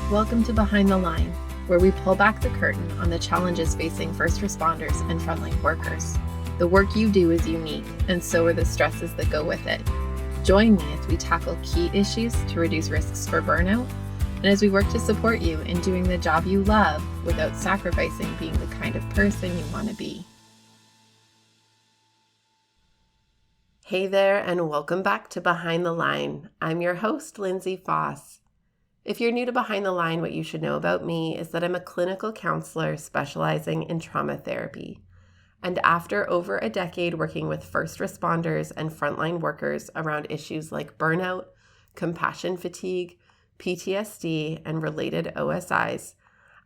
Welcome to Behind the Line, where we pull back the curtain on the challenges facing first responders and frontline workers. The work you do is unique, and so are the stresses that go with it. Join me as we tackle key issues to reduce risks for burnout, and as we work to support you in doing the job you love without sacrificing being the kind of person you want to be. Hey there, and welcome back to Behind the Line. I'm your host, Lindsay Foss. If you're new to Behind the Line, what you should know about me is that I'm a clinical counselor specializing in trauma therapy. And after over a decade working with first responders and frontline workers around issues like burnout, compassion fatigue, PTSD, and related OSIs,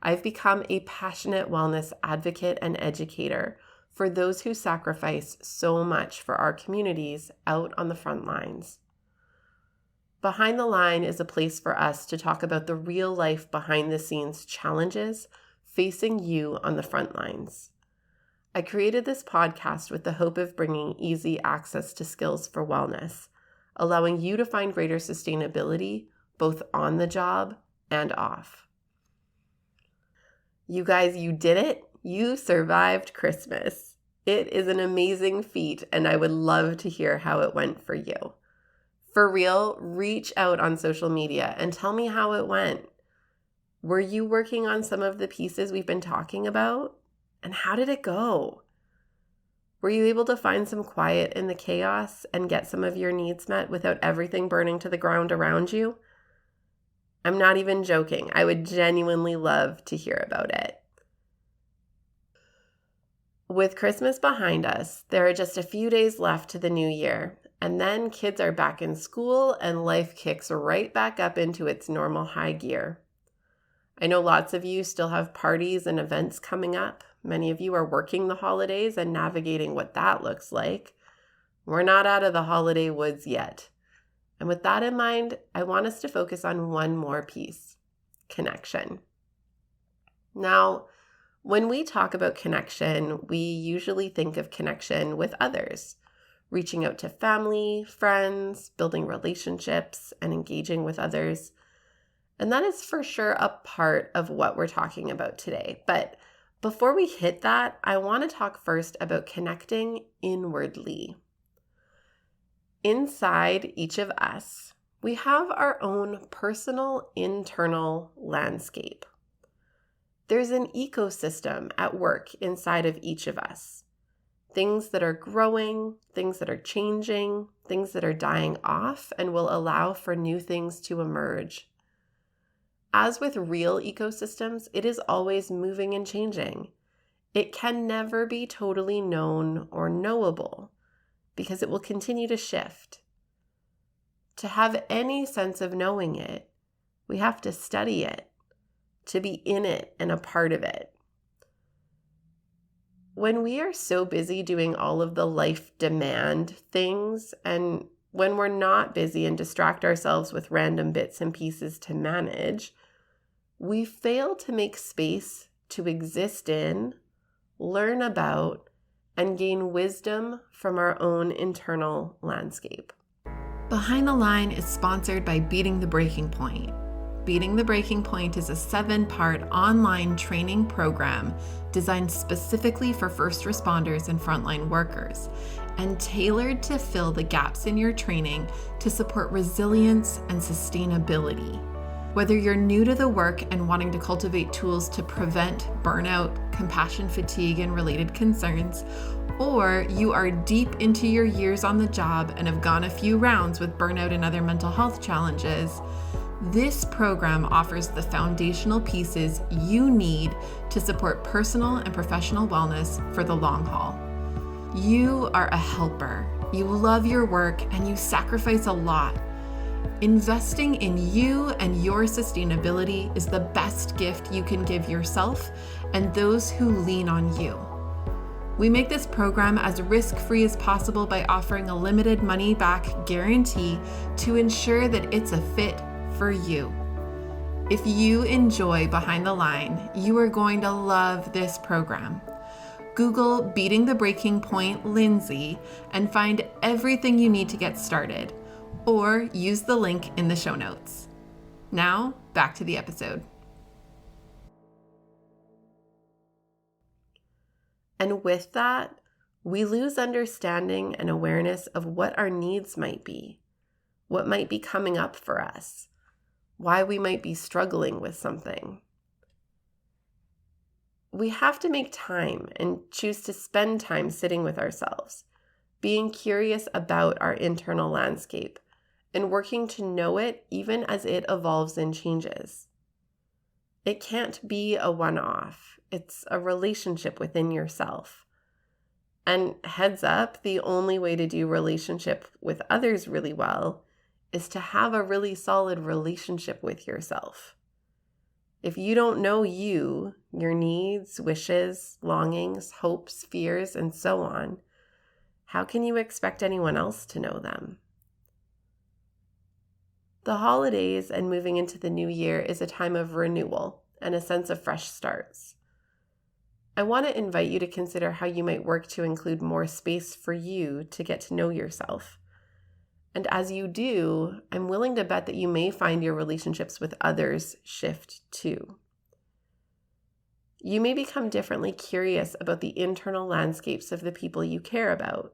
I've become a passionate wellness advocate and educator for those who sacrifice so much for our communities out on the front lines. Behind the Line is a place for us to talk about the real life behind the scenes challenges facing you on the front lines. I created this podcast with the hope of bringing easy access to skills for wellness, allowing you to find greater sustainability both on the job and off. You guys, you did it. You survived Christmas. It is an amazing feat, and I would love to hear how it went for you. For real, reach out on social media and tell me how it went. Were you working on some of the pieces we've been talking about? And how did it go? Were you able to find some quiet in the chaos and get some of your needs met without everything burning to the ground around you? I'm not even joking. I would genuinely love to hear about it. With Christmas behind us, there are just a few days left to the new year, and then kids are back in school and life kicks right back up into its normal high gear. I know lots of you still have parties and events coming up. Many of you are working the holidays and navigating what that looks like. We're not out of the holiday woods yet. And with that in mind, I want us to focus on one more piece: connection. Now, when we talk about connection, we usually think of connection with others, reaching out to family, friends, building relationships, and engaging with others. And that is for sure a part of what we're talking about today. But before we hit that, I want to talk first about connecting inwardly. Inside each of us, we have our own personal internal landscape. There's an ecosystem at work inside of each of us. Things that are growing, things that are changing, things that are dying off and will allow for new things to emerge. As with real ecosystems, it is always moving and changing. It can never be totally known or knowable because it will continue to shift. To have any sense of knowing it, we have to study it, to be in it and a part of it. When we are so busy doing all of the life demand things, and when we're not busy and distract ourselves with random bits and pieces to manage, we fail to make space to exist in, learn about, and gain wisdom from our own internal landscape. Behind the Line is sponsored by Beating the Breaking Point. Beating the Breaking Point is a 7-part online training program designed specifically for first responders and frontline workers, and tailored to fill the gaps in your training to support resilience and sustainability. Whether you're new to the work and wanting to cultivate tools to prevent burnout, compassion fatigue, and related concerns, or you are deep into your years on the job and have gone a few rounds with burnout and other mental health challenges, this program offers the foundational pieces you need to support personal and professional wellness for the long haul. You are a helper. You love your work and you sacrifice a lot. Investing in you and your sustainability is the best gift you can give yourself and those who lean on you. We make this program as risk-free as possible by offering a limited money-back guarantee to ensure that it's a fit for you. If you enjoy Behind the Line, you are going to love this program. Google Beating the Breaking Point Lindsay and find everything you need to get started, or use the link in the show notes. Now, back to the episode. And with that, we lose understanding and awareness of what our needs might be, what might be coming up for us, why we might be struggling with something. We have to make time and choose to spend time sitting with ourselves, being curious about our internal landscape, and working to know it even as it evolves and changes. It can't be a one-off. It's a relationship within yourself. And heads up, the only way to do relationship with others really well is to have a really solid relationship with yourself. If you don't know you, your needs, wishes, longings, hopes, fears, and so on, how can you expect anyone else to know them? The holidays and moving into the new year is a time of renewal and a sense of fresh starts. I want to invite you to consider how you might work to include more space for you to get to know yourself. And as you do, I'm willing to bet that you may find your relationships with others shift too. You may become differently curious about the internal landscapes of the people you care about.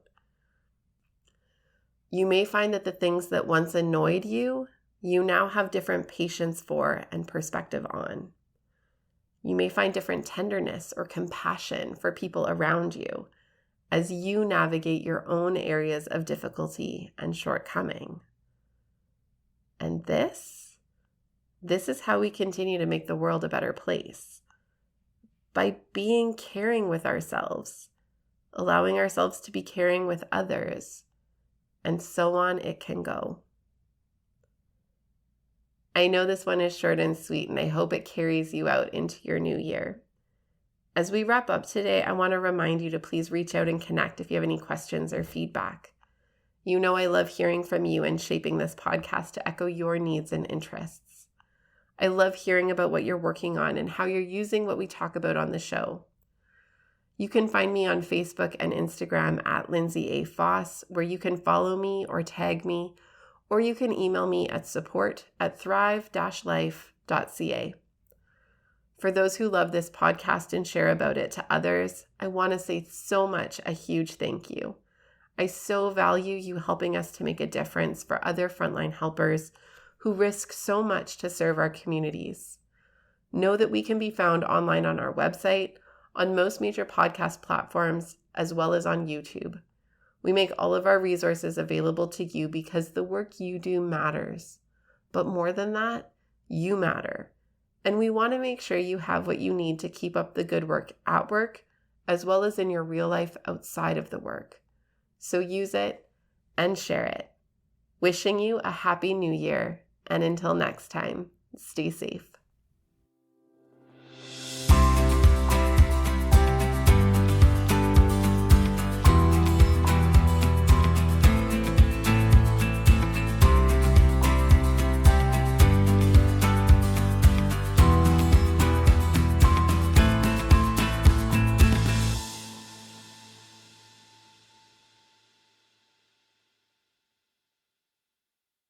You may find that the things that once annoyed you, you now have different patience for and perspective on. You may find different tenderness or compassion for people around you as you navigate your own areas of difficulty and shortcoming. And this is how we continue to make the world a better place. By being caring with ourselves, allowing ourselves to be caring with others, and so on it can go. I know this one is short and sweet, and I hope it carries you out into your new year. As we wrap up today, I want to remind you to please reach out and connect if you have any questions or feedback. You know I love hearing from you and shaping this podcast to echo your needs and interests. I love hearing about what you're working on and how you're using what we talk about on the show. You can find me on Facebook and Instagram at Lindsay A. Foss, where you can follow me or tag me, or you can email me at support@thrive-life.ca. For those who love this podcast and share about it to others, I want to say so much a huge thank you. I so value you helping us to make a difference for other frontline helpers who risk so much to serve our communities. Know that we can be found online on our website, on most major podcast platforms, as well as on YouTube. We make all of our resources available to you because the work you do matters. But more than that, you matter. And we want to make sure you have what you need to keep up the good work at work, as well as in your real life outside of the work. So use it and share it. Wishing you a happy new year, and until next time, stay safe.